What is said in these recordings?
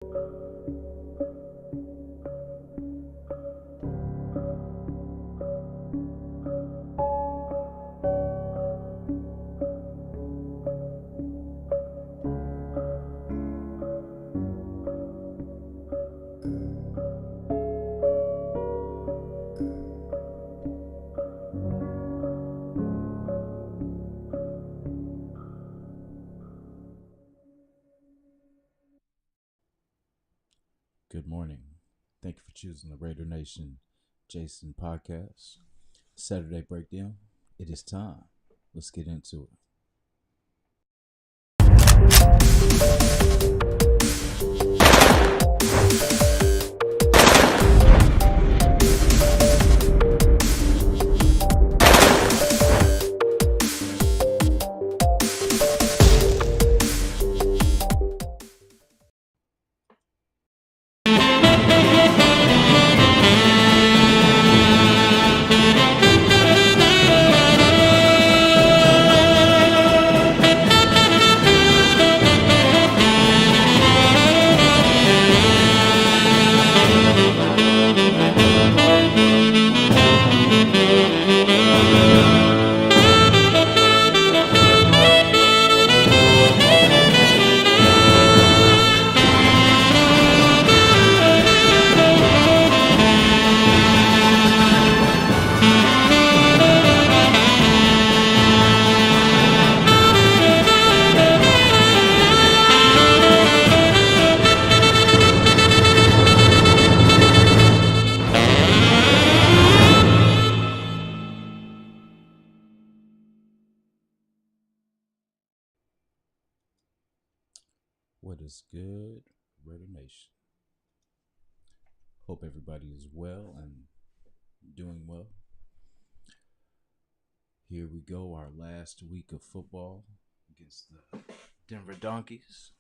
Good morning. Thank you for choosing the Raider Nation Jason podcast. Saturday breakdown. It is time. Let's get into it. What is good, Raider Nation? Hope everybody is well and doing well. Here we go, our last week of football against the Denver Donkeys.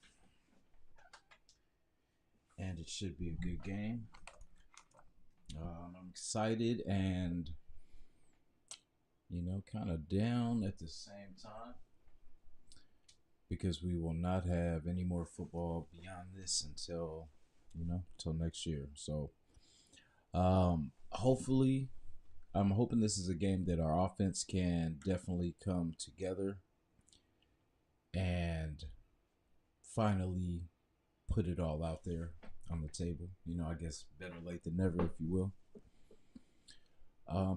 And it should be a good game. I'm excited and, kind of down at the same time because we will not have any more football beyond this until next year. So, hopefully, I'm hoping this is a game that our offense can definitely come together and finally put it all out there on the table. I guess better late than never, if you will.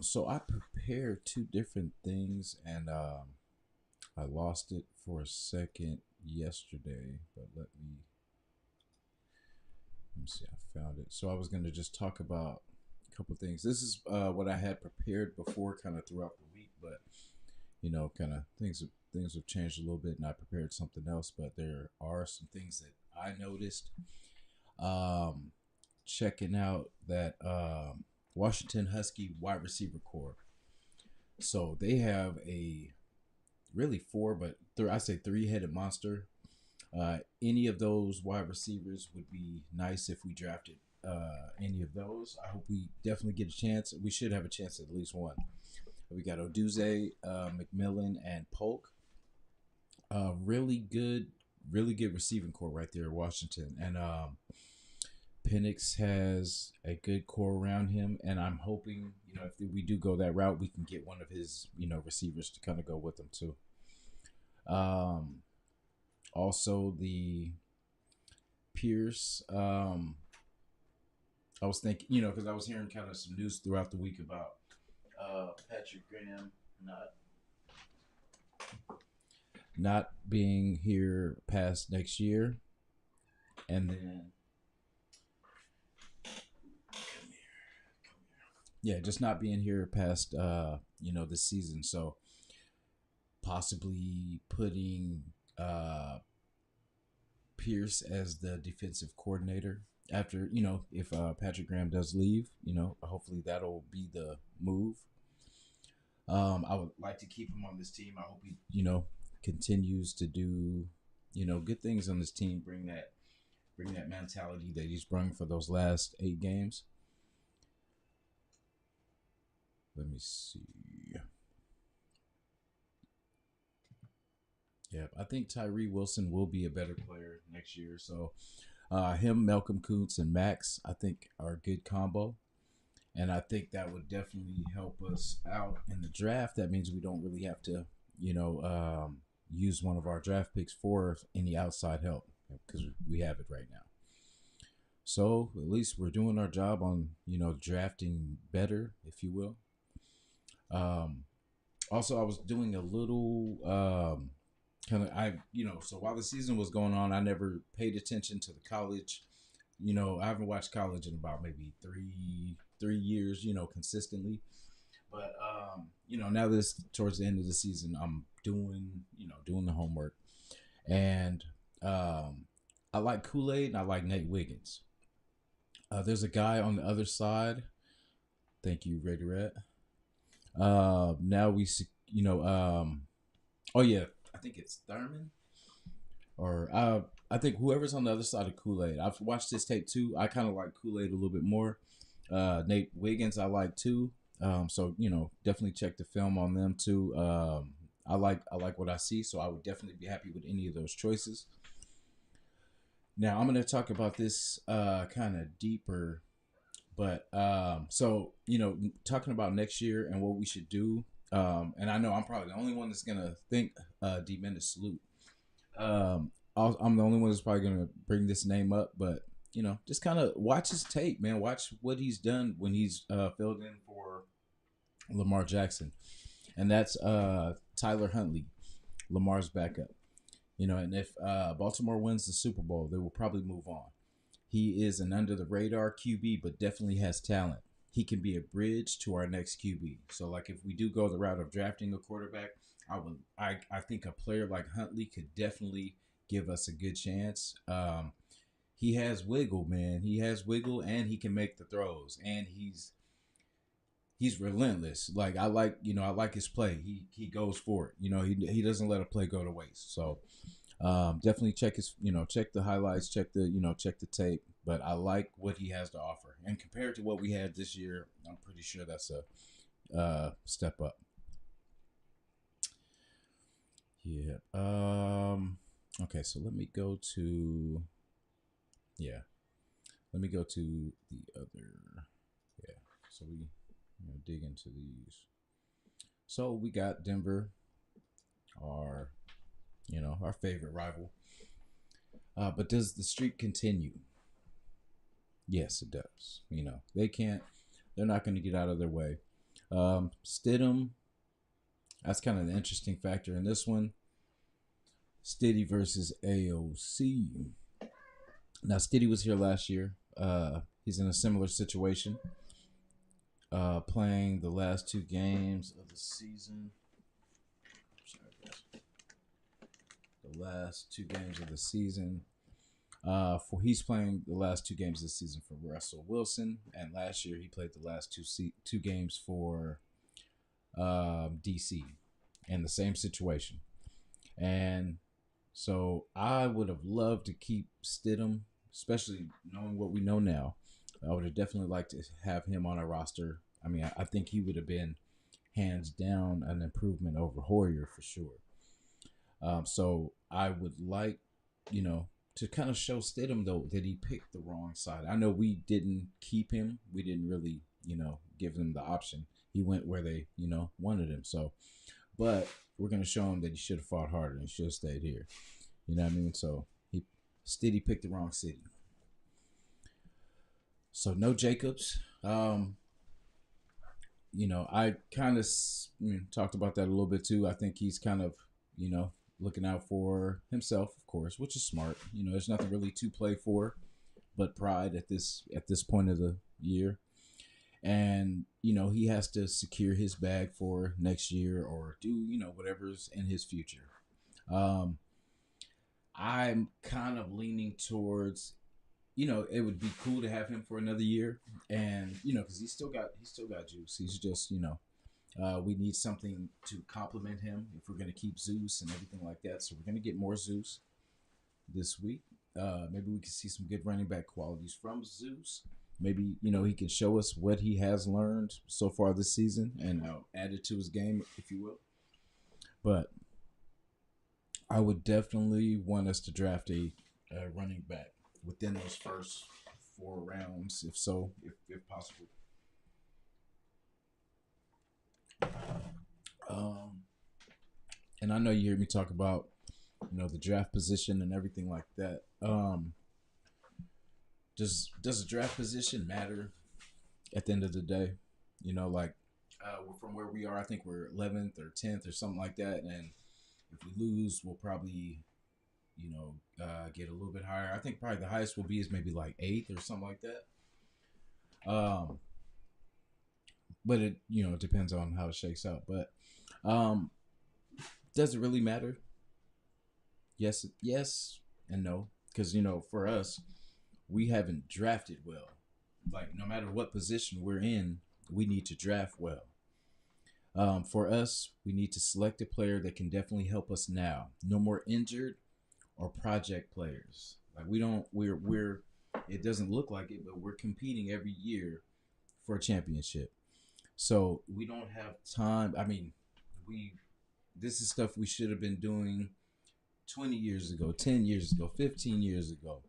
So I prepared two different things, and I lost it for a second yesterday, but let me see. I found it. So I was going to just talk about a couple things. This is what I had prepared before, kind of throughout the week, but kind of things have changed a little bit, and I prepared something else. But there are some things that I noticed. Checking out that Washington Husky wide receiver core. So they have a really four, but I say three-headed monster. Any of those wide receivers would be nice if we drafted any of those. I hope we definitely get a chance. We should have a chance at least one. We got Oduze, McMillan, and Polk. Really good receiving core right there at Washington. And Penix has a good core around him, and I'm hoping, if we do go that route, we can get one of his, receivers to kind of go with him too. Also the Pierce. I was thinking, because I was hearing kind of some news throughout the week about Patrick Graham not being here past next year, and then just not being here past this season. So possibly putting Pierce as the defensive coordinator after, if Patrick Graham does leave, hopefully that'll be the move. I would like to keep him on this team. I hope he, continues to do, good things on this team. Bring that mentality that he's brought for those last 8 games. Let me see. Yeah, I think Tyree Wilson will be a better player next year. So Him, Malcolm Kuntz, and Max, I think, are a good combo. And I think that would definitely help us out in the draft. That means we don't really have to, use one of our draft picks for any outside help because we have it right now. So at least we're doing our job on, drafting better, if you will. Um, Also, I was doing a little kind of so while the season was going on, I never paid attention to the college. I haven't watched college in about maybe three years, consistently. But now this towards the end of the season, I'm doing the homework, and I like Kool Aid and I like Nate Wiggins. There's a guy on the other side. Thank you, Red Red. Now we see, oh yeah, I think it's Thurman or I think whoever's on the other side of Kool Aid. I've watched this tape too. I kind of like Kool Aid a little bit more. Nate Wiggins, I like too. So definitely check the film on them too. I like what I see, so I would definitely be happy with any of those choices. Now I'm going to talk about this kind of deeper, but so talking about next year and what we should do. And I know I'm probably the only one that's gonna think D-Minute Salute. I'm the only one that's probably gonna bring this name up, but just kind of watch his tape, man. Watch what he's done when he's filled in for Lamar Jackson, and that's Tyler Huntley, Lamar's backup. And if Baltimore wins the Super Bowl, they will probably move on. He is an under the radar QB, but definitely has talent. He can be a bridge to our next QB. So, like, if we do go the route of drafting a quarterback, I think a player like Huntley could definitely give us a good chance. He has wiggle, man. He has wiggle, and he can make the throws, and he's relentless. Like I like his play. He goes for it. He doesn't let a play go to waste. So definitely check check the highlights, check the tape. But I like what he has to offer, and compared to what we had this year, I'm pretty sure that's a step up. Yeah. Okay. So let me go to Let me go to the other. Yeah. So we dig into these. So we got Denver, our our favorite rival. But does the streak continue? Yes, it does. They can't. They're not going to get out of their way. Stidham. That's kind of an interesting factor in this one. Stiddy versus AOC. Now, Stiddy was here last year. He's in a similar situation. Playing the last two games of the season. The last two games of the season. He's playing the last two games of the season for Russell Wilson, and last year he played the last two games for DC, in the same situation. And so I would have loved to keep Stidham, especially knowing what we know now. I would have definitely liked to have him on our roster. I mean, I think he would have been hands down an improvement over Hoyer for sure. So I would like, to kind of show Stidham though that he picked the wrong side. I know we didn't keep him. We didn't really, give him the option. He went where they, wanted him. So, but we're gonna show him that he should have fought harder and should have stayed here. You know what I mean? So Stiddy picked the wrong city. So no Jacobs. I kind of talked about that a little bit too. I think he's kind of, looking out for himself, of course, which is smart. There's nothing really to play for but pride at this point of the year. And, he has to secure his bag for next year or do, whatever's in his future. I'm kind of leaning towards, it would be cool to have him for another year. And, because he's still got juice. He's just, we need something to complement him if we're going to keep Zeus and everything like that. So we're going to get more Zeus this week. Maybe we can see some good running back qualities from Zeus. Maybe, he can show us what he has learned so far this season and add it to his game, if you will. But I would definitely want us to draft a running back within those first 4 rounds, if so, if possible. Um, and I know you hear me talk about the draft position and everything like that. Does the draft position matter at the end of the day? Like from where we are, I think we're 11th or 10th or something like that, and if we lose, we'll probably get a little bit higher. I think probably the highest will be is maybe like 8th or something like that. But it depends on how it shakes out. But um, does it really matter? Yes, and no, because for us, we haven't drafted well. Like no matter what position we're in, we need to draft well. For us, we need to select a player that can definitely help us now. No more injured or project players. Like we don't, we're. It doesn't look like it, but we're competing every year for a championship. So we don't have time. I mean, we. This is stuff we should have been doing 20 years ago, 10 years ago, 15 years ago.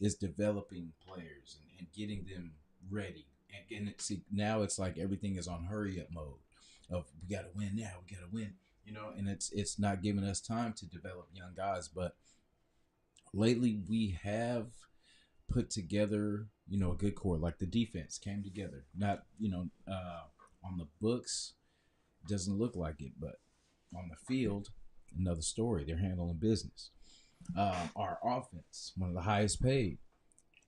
Is developing players and getting them ready. And see, now it's like everything is on hurry up mode of we got to win now, we got to win, and it's not giving us time to develop young guys. But lately we have put together, a good core. Like the defense came together. Not, on the books, doesn't look like it, but on the field, another story. They're handling business. Our offense, one of the highest paid.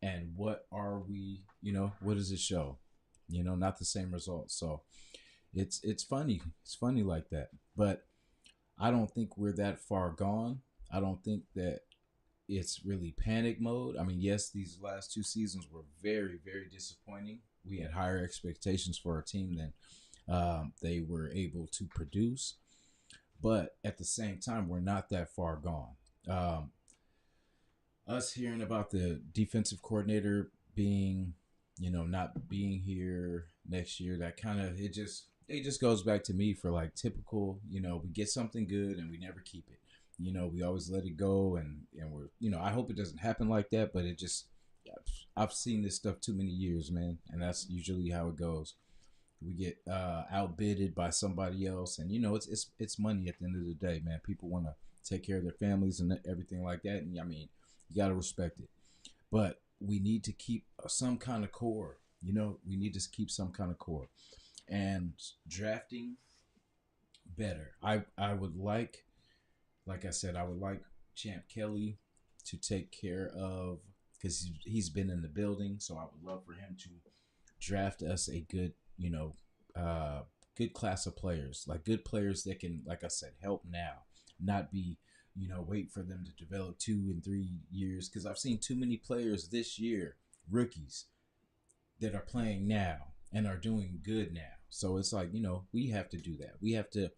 And what are we, what does it show? Not the same results. So it's funny. It's funny like that. But I don't think we're that far gone. I don't think that it's really panic mode. I mean, yes, these last 2 seasons were very, very disappointing. We had higher expectations for our team than they were able to produce. But at the same time, we're not that far gone. Us hearing about the defensive coordinator being, not being here next year, that kind of it just goes back to me for like typical, we get something good and we never keep it. We always let it go and we're, I hope it doesn't happen like that, but it just, I've seen this stuff too many years, man, and that's usually how it goes. We get outbidded by somebody else, and it's money at the end of the day, man. People want to take care of their families and everything like that, and I mean, you got to respect it. But we need to keep some kind of core. We need to keep some kind of core, and drafting better. I would like I said, I would like Champ Kelly to take care of, because he's been in the building. So I would love for him to draft us a good, good class of players, like good players that can, like I said, help now, not be, wait for them to develop 2 and 3 years. Because I've seen too many players this year, rookies, that are playing now and are doing good now. So it's like, we have to do that. We have to,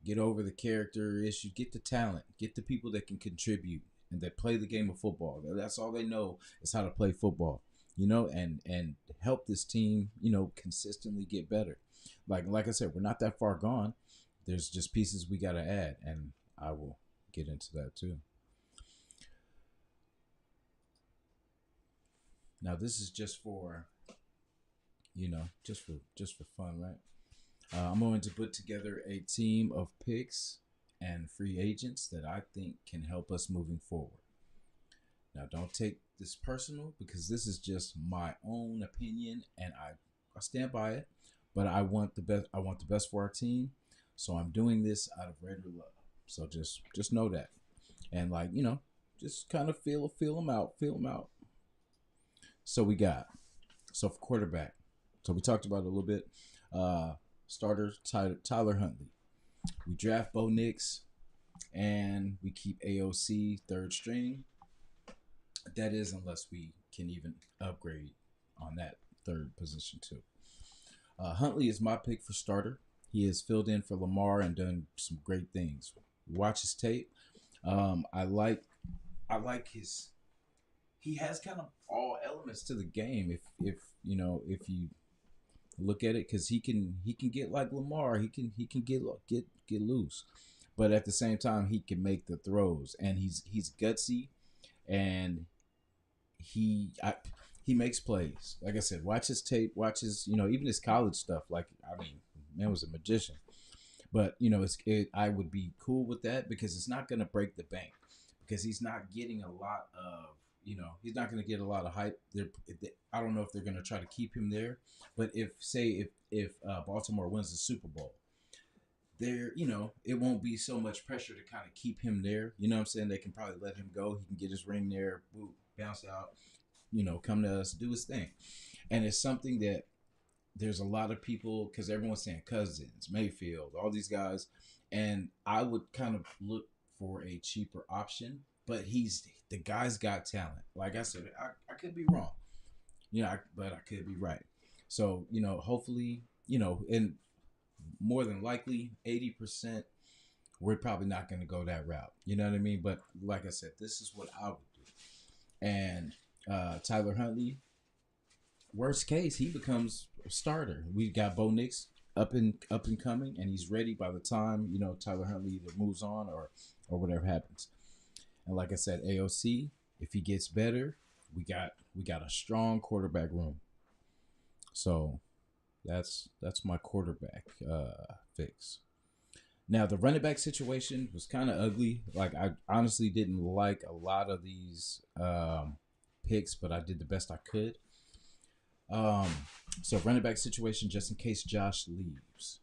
get over the character issue, get the talent, get the people that can contribute and that play the game of football. That's all they know is how to play football, and help this team, consistently get better. Like I said, we're not that far gone. There's just pieces we got to add, and I will get into that too. Now, this is just for, just for fun, right? I'm going to put together a team of picks and free agents that I think can help us moving forward. Now, don't take this personal, because this is just my own opinion, and I stand by it. But I want the best. I want the best for our team, so I'm doing this out of regular love. So just know that, and just kind of feel them out, feel them out. So we got, so for quarterback, so we talked about it a little bit. Starter Tyler Huntley. We draft Bo Nix, and we keep AOC third string. That is, unless we can even upgrade on that third position too. Huntley is my pick for starter. He has filled in for Lamar and done some great things. Watch his tape. I like his. He has kind of all elements to the game. If you look at it, because he can get like Lamar. He can get loose, but at the same time he can make the throws, and he's gutsy, and he makes plays. Like I said, watch his tape, watch his, even his college stuff. Like, I mean, man was a magician. But I would be cool with that because it's not going to break the bank because he's not getting a lot of he's not going to get a lot of hype. I don't know if they're going to try to keep him there, but if Baltimore wins the Super Bowl, there it won't be so much pressure to kind of keep him there. You know what I'm saying? They can probably let him go. He can get his ring there, boop, bounce out, come to us, do his thing, and it's something that there's a lot of people because everyone's saying Cousins, Mayfield, all these guys, and I would kind of look for a cheaper option. But the guy's got talent. Like I said, I could be wrong, but I could be right. So hopefully, and more than likely, 80%, we're probably not going to go that route. You know what I mean? But like I said, this is what I would do. And Tyler Huntley, worst case, he becomes a starter. We got Bo Nix up and coming, and he's ready by the time Tyler Huntley either moves on or whatever happens. And like I said, AOC, if he gets better, we got a strong quarterback room. So that's my quarterback fix. Now the running back situation was kind of ugly. Like I honestly didn't like a lot of these picks, but I did the best I could. So running back situation, just in case Josh leaves.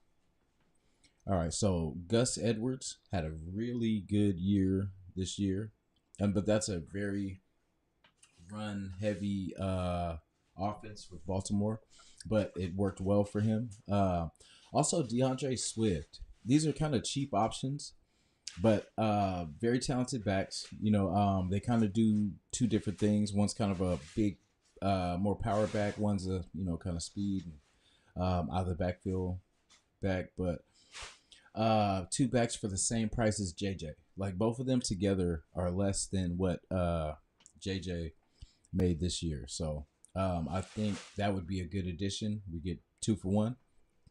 All right, so Gus Edwards had a really good year this year, but that's a very run heavy offense with Baltimore, but it worked well for him. Also, DeAndre Swift. These are kind of cheap options, but very talented backs. They kind of do two different things. One's kind of a big, more power back. One's a kind of speed out of the backfield back, but two backs for the same price as JJ. Like both of them together are less than what JJ made this year. So I think that would be a good addition. We get 2 for 1.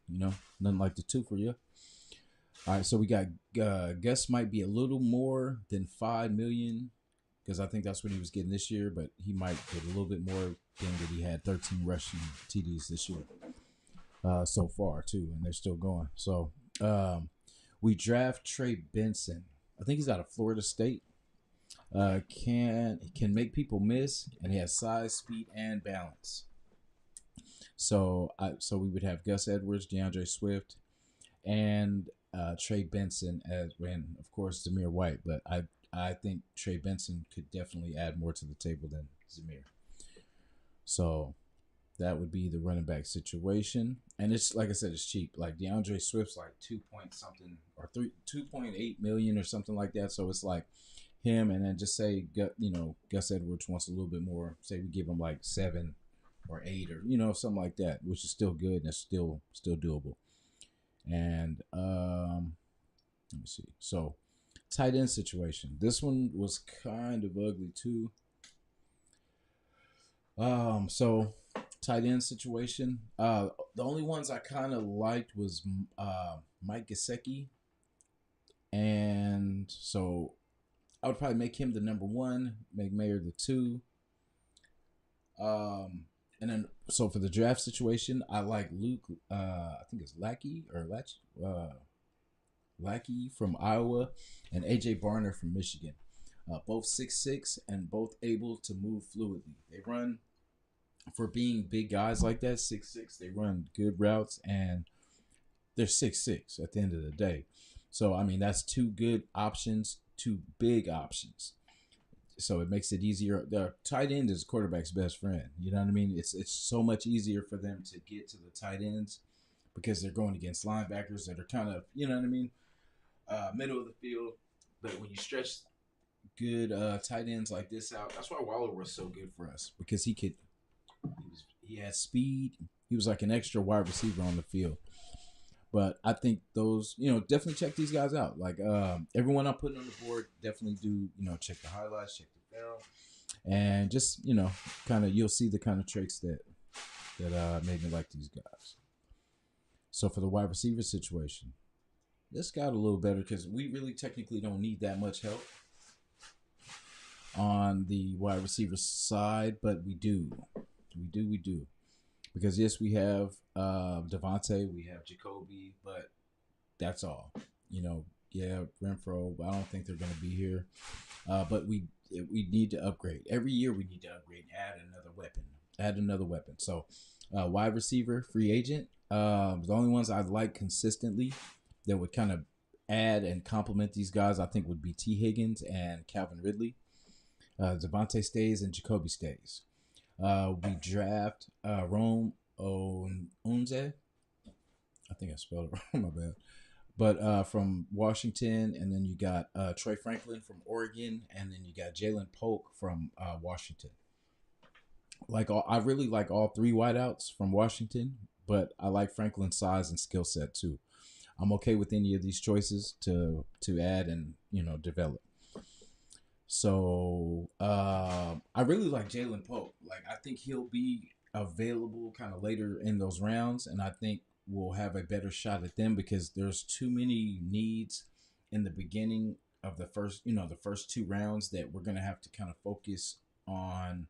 Nothing like the 2 for you. All right, so we got Gus might be a little more than $5 million because I think that's what he was getting this year, but he might get a little bit more being that he had 13 rushing TDs this year so far too, and they're still going. So we draft Trey Benson. I think he's out of Florida State. Can make people miss, and he has size, speed, and balance. So we would have Gus Edwards, DeAndre Swift, and Trey Benson and of course Zamir White. But I think Trey Benson could definitely add more to the table than Zamir. So that would be the running back situation, and it's like I said, it's cheap. Like DeAndre Swift's like 2 point something or 2.8 million or something like that. So it's like him, and then just say Gus Edwards wants a little bit more. Say we give him like 7 or 8 or something like that, which is still good and it's still doable. And let me see. So tight end situation. This one was kind of ugly too. So tight end situation. The only ones I kind of liked was Mike Gesicki, and so I would probably make him the number 1, make Mayer the 2. And then so for the draft situation, I like Luke. I think it's Lackey from Iowa, and AJ Barner from Michigan. Both 6'6" and both able to move fluidly. They run, for being big guys like that, 6'6", they run good routes, and they're 6'6" at the end of the day. So, I mean, that's 2 good options, 2 big options. So it makes it easier. The tight end is quarterback's best friend. You know what I mean? It's so much easier for them to get to the tight ends because they're going against linebackers that are kind of, you know what I mean, middle of the field. But when you stretch good tight ends like this out, that's why Waller was so good for us, because he had speed. He was like an extra wide receiver on the field. But I think those, definitely check these guys out. Like everyone I'm putting on the board, definitely do, check the highlights, check the film, and just, kind of, you'll see the kind of traits that made me like these guys. So for the wide receiver situation, this got a little better because we really technically don't need that much help. on the wide receiver side, but we do. Because yes, we have Devontae, we have Jacoby, but that's all. You know, yeah, Renfro. I don't think they're going to be here, but we need to upgrade every year. We need to upgrade, add another weapon. So, wide receiver, free agent. The only ones I like consistently that would kind of add and complement these guys, I think, would be T. Higgins and Calvin Ridley. Devontae stays and Jacoby stays. We draft Rome Onze. I think I spelled it wrong. My bad. But from Washington, and then you got Troy Franklin from Oregon, and then you got Jalen Polk from Washington. I really like all three wideouts from Washington, but I like Franklin's size and skill set too. I'm okay with any of these choices to add and develop. So I really like Jalen Pope. Like I think he'll be available kind of later in those rounds, and I think we'll have a better shot at them because there's too many needs in the beginning of the first two rounds that we're gonna have to kind of focus on.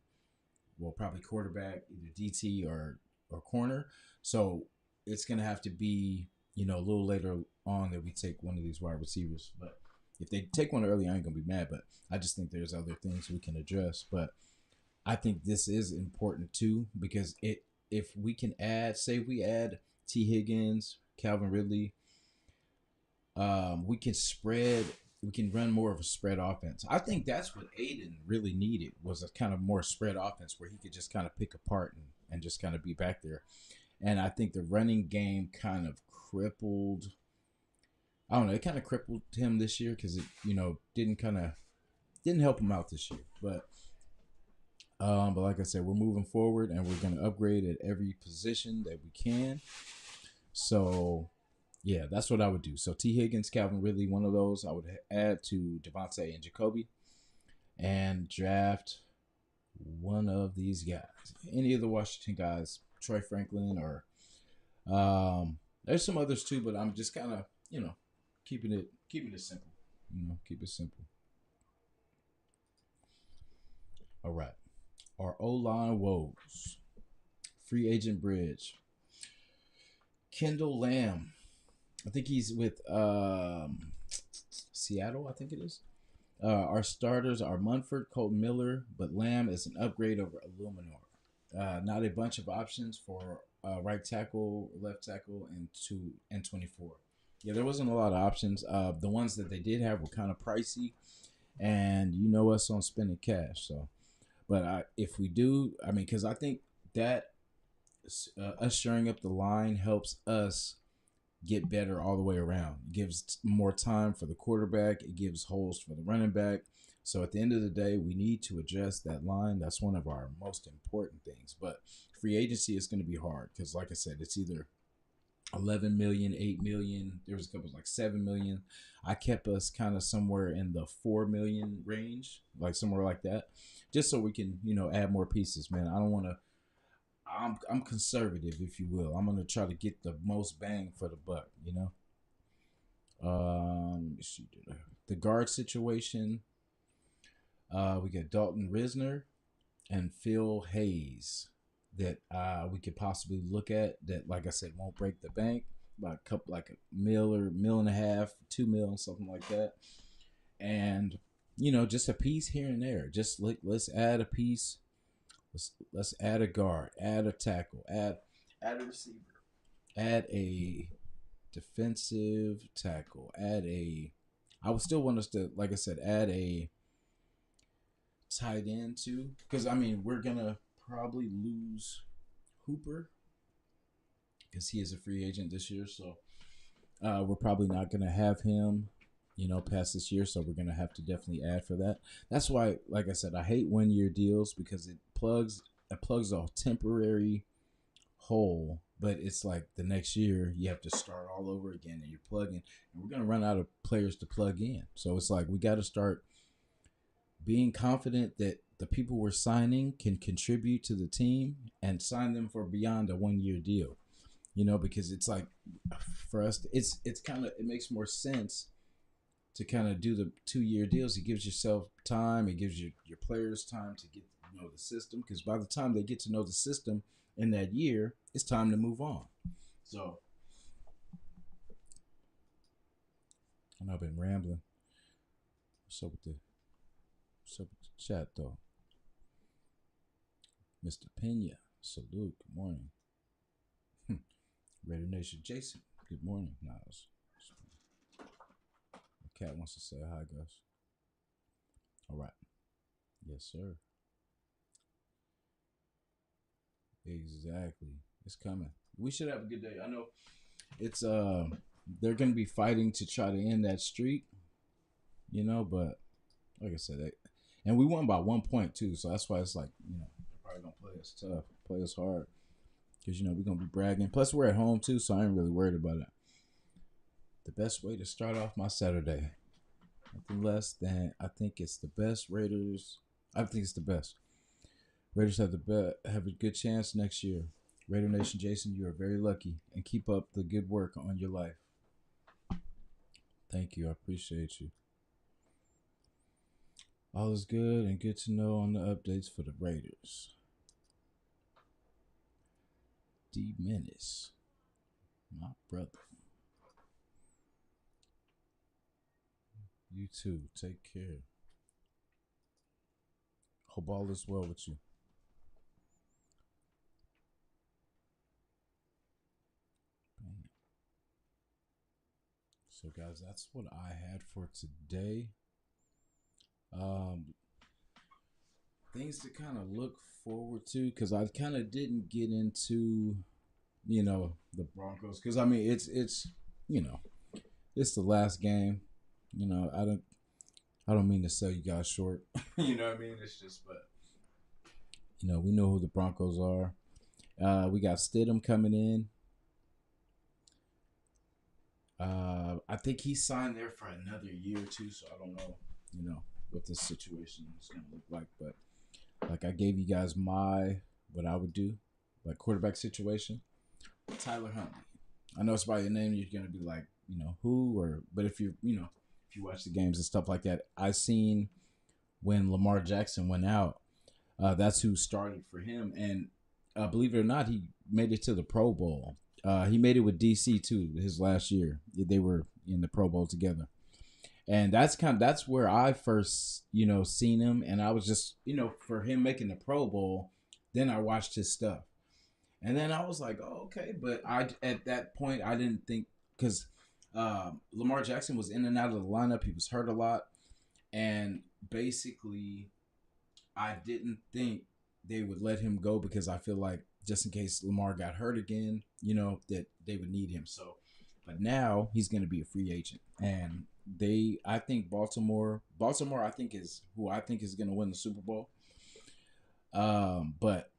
Well, probably quarterback, either DT or corner. So it's gonna have to be a little later on that we take one of these wide receivers, but if they take one early, I ain't gonna be mad. But I just think there's other things we can address. But I think this is important too because if we can add, say we add T. Higgins, Calvin Ridley, we can spread. We can run more of a spread offense. I think that's what Aiden really needed was a kind of more spread offense where he could just kind of pick apart and just kind of be back there. And I think the running game kind of crippled. I don't know. It kind of crippled him this year because it, didn't help him out this year. But like I said, we're moving forward and we're going to upgrade at every position that we can. So, yeah, that's what I would do. So T. Higgins, Calvin Ridley, one of those I would add to Devontae and Jacoby, and draft one of these guys. Any of the Washington guys, Troy Franklin or there's some others too, but I'm just kind of keeping it simple. Keep it simple. All right. Our O-line woes. Free agent bridge. Kendall Lamb. I think he's with Seattle, I think it is. Our starters are Munford, Colton Miller, but Lamb is an upgrade over Illuminor. Not a bunch of options for right tackle, left tackle, and 24. Yeah, there wasn't a lot of options. The ones that they did have were kind of pricey, and you know us on spending cash. So, but if we do, because I think that us shoring up the line helps us get better all the way around. It gives more time for the quarterback. It gives holes for the running back. So at the end of the day, we need to address that line. That's one of our most important things. But free agency is going to be hard because, like I said, it's either 11 million, 8 million. There was a couple like 7 million. I kept us kind of somewhere in the 4 million range, like somewhere like that, just so we can, add more pieces, man. I don't want to. I'm conservative, if you will. I'm gonna try to get the most bang for the buck, Let me see the guard situation. We got Dalton Risner and Phil Hayes that we could possibly look at. That, like I said, won't break the bank. About a couple, like a mil or mil and a half, 2 mil, something like that. And just a piece here and there. Just let's add a piece. Let's add a guard, add a tackle, add a receiver, add a defensive tackle, I would still want us to, like I said, add a tight end too. Because we're gonna probably lose Hooper because he is a free agent this year. So we're probably not gonna have him past this year, so we're gonna have to definitely add for that. That's why, like I said, I hate 1-year deals because it plugs a temporary hole, but it's like the next year you have to start all over again and you're plugging, and we're gonna run out of players to plug in. So it's like we got to start being confident that the people we're signing can contribute to the team and sign them for beyond a 1-year deal. Because it's like for us, it's kind of, it makes more sense to kind of do the 2-year deals. It gives yourself time. It gives your players time to get to know the system, because by the time they get to know the system in that year, it's time to move on. So I know I've been rambling. What's up with the chat though? Mr. Pena, salute. Good morning. Raider Nation, Jason. Good morning. Nice. Cat wants to say hi, guys. All right. Yes, sir. Exactly. It's coming. We should have a good day. I know it's they're gonna be fighting to try to end that streak, but like I said, and we won by 1 point too, so that's why it's like, they're probably gonna play us tough, play us hard, because we're gonna be bragging. Plus we're at home too, so I ain't really worried about it. The best way to start off my Saturday. Nothing less than, I think it's the best. Raiders. I think it's the best. Raiders have have a good chance next year. Raider Nation, Jason, you are very lucky, and keep up the good work on your life. Thank you. I appreciate you. All is good and good to know on the updates for the Raiders. D Menace, my brother. You too. Take care. Hope all is well with you. So, guys, that's what I had for today. Things to kind of look forward to, because I kind of didn't get into, the Broncos, because I mean it's it's the last game. I don't mean to sell you guys short. You know what I mean? It's just, but we know who the Broncos are. We got Stidham coming in. I think he signed there for another year too, so I don't know, what this situation is going to look like. But like I gave you guys what I would do, like quarterback situation. Tyler Huntley. I know it's by your name, you're going to be like, who, but if you watch the games and stuff like that, I seen when Lamar Jackson went out, that's who started for him. And believe it or not, he made it to the Pro Bowl. He made it with DC too, his last year. They were in the Pro Bowl together. And that's where I first, seen him. And I was just, for him making the Pro Bowl, then I watched his stuff. And then I was like, oh, okay. But at that point, I didn't think, because Lamar Jackson was in and out of the lineup. He was hurt a lot. And basically, I didn't think they would let him go, because I feel like just in case Lamar got hurt again, that they would need him. So, but now he's going to be a free agent. And I think Baltimore, I think is who I think is going to win the Super Bowl. But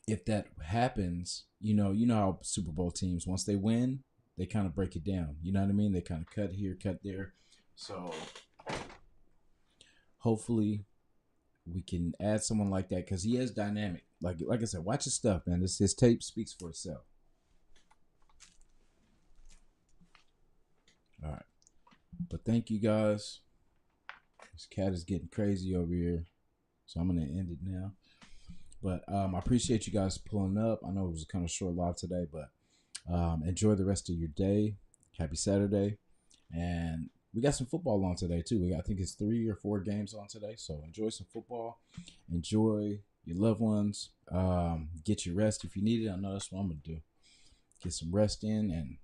if that happens, you know how Super Bowl teams, once they win, they kind of break it down. You know what I mean? They kind of cut here, cut there. So hopefully we can add someone like that, because he is dynamic. Like I said, watch his stuff, man. His tape speaks for itself. All right. But thank you, guys. This cat is getting crazy over here, so I'm going to end it now. But I appreciate you guys pulling up. I know it was kind of short live today, but enjoy the rest of your day. Happy Saturday. And we got some football on today, too. I think it's 3 or 4 games on today. So enjoy some football. Enjoy your loved ones. Get your rest if you need it. I know that's what I'm going to do. Get some rest in and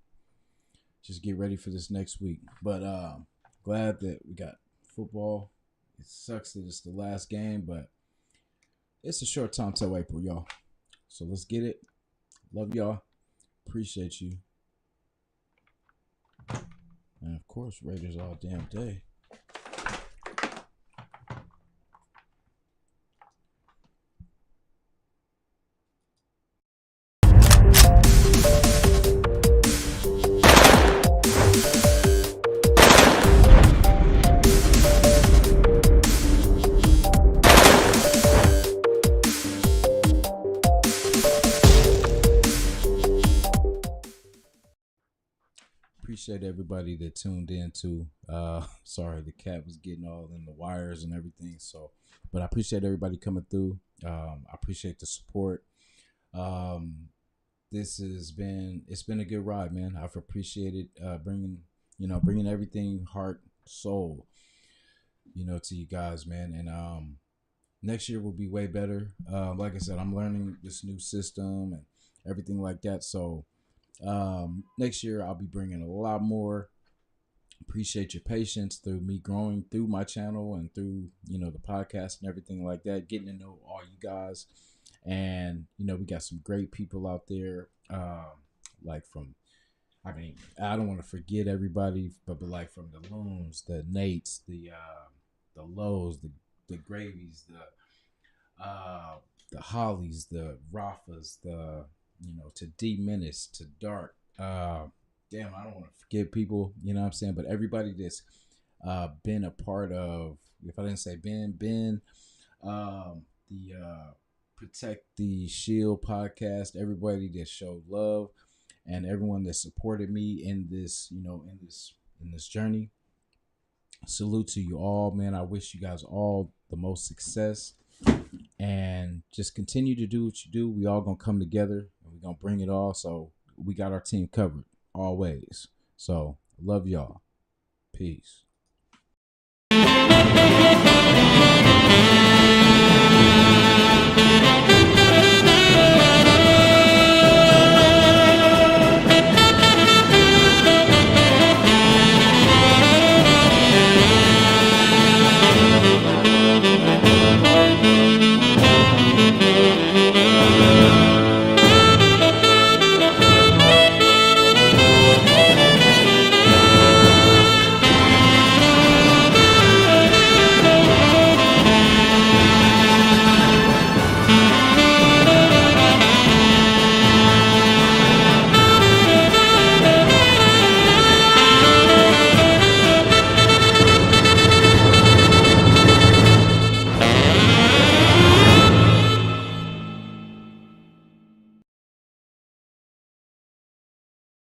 just get ready for this next week. But glad that we got football. It sucks that it's the last game, but it's a short time till April, y'all. So let's get it. Love y'all. Appreciate you. And of course, Raiders all damn day. appreciate everybody that tuned in too. Sorry, the cat was getting all in the wires and everything. So, but I appreciate everybody coming through. I appreciate the support. Um, this has been it's been a good ride, man. I've appreciated bringing everything, heart, soul, to you guys, man. And next year will be way better. Like I said, I'm learning this new system and everything like that. So next year I'll be bringing a lot more. Appreciate your patience through me growing through my channel and through the podcast and everything like that, getting to know all you guys. And we got some great people out there, like from, I mean, I don't want to forget everybody, but like from the Looms, the Nates, the Lows, the Gravies, the Hollies, the Rafas, to D Menace, to Dark. Damn, I don't want to forget people, you know what I'm saying? But everybody that's been a part of, if I didn't say Ben, the Protect the Shield podcast, everybody that showed love and everyone that supported me in this, in this journey. Salute to you all, man. I wish you guys all the most success and just continue to do what you do. We all gonna come together and we're gonna bring it all. So we got our team covered always. So love y'all. Peace.